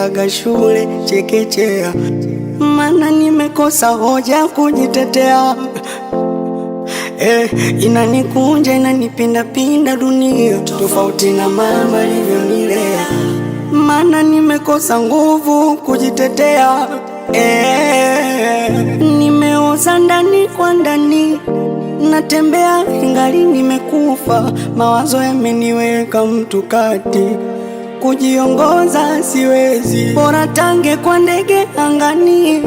nilipotokaga shule chekechea, mana nimekosa hoja kujitetea. Inanikunja inanipinda pinda dunia, tofauti na mama alivyonilea, mana nimekosa nguvu kujitetea. Nimeoza ndani kwa ndani, natembea ingali nimekufa, mawazo yameniweka mtu kati, kujiongoza siwezi, bora tange kwa ndege angani,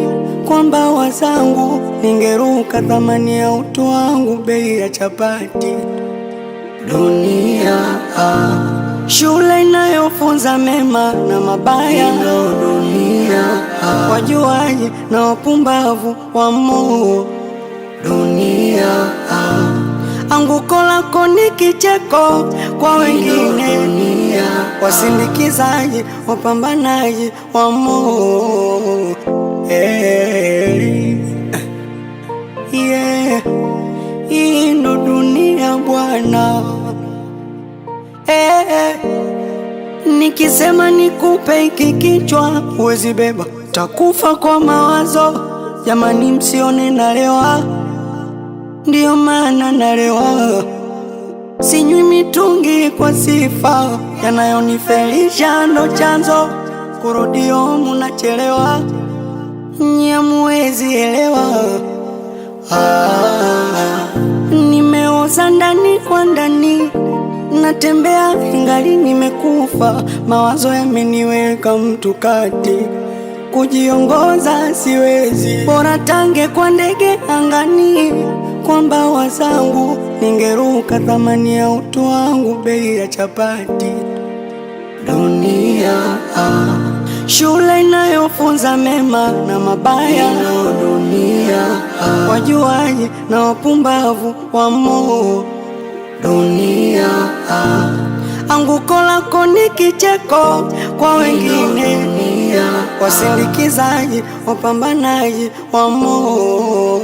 kwa mbawa zangu ningeruka, thamani ya utu wangu bei ya chapati. Dunia shule inayofunza mema na mabaya, dunia wajuaji na wapumbavu wa moo. Dunia anguko lako ni kicheko kwa wengine, wasindikizaji wapambanaji wa moo. Hii ndo dunia bwana. Nikisema nikupe hiki kichwa huwezi beba, takufa kwa mawazo. Jamani msione nalewa, ndiyo maana nalewa. Sinywi mitungi kwa sifa, yanayonifelisha ndo chanzo, kurudio munachelewa, nyamuwezi elewa. Nimeoza ndani kwa ndani, natembea ingali nimekufa, mawazo yameniweka mtu kati, kujiongoza siwezi, bora tange kwa ndege angani, kwa mbawa zangu ningeruka, thamani ya utu wangu bei ya chapati. Dunia shule inayofunza mema na mabaya, dunia wajuaji na wapumbavu wa moo. Dunia anguko lako ni kicheko kwa wengine, wasindikizaji wapambanaji wa moo.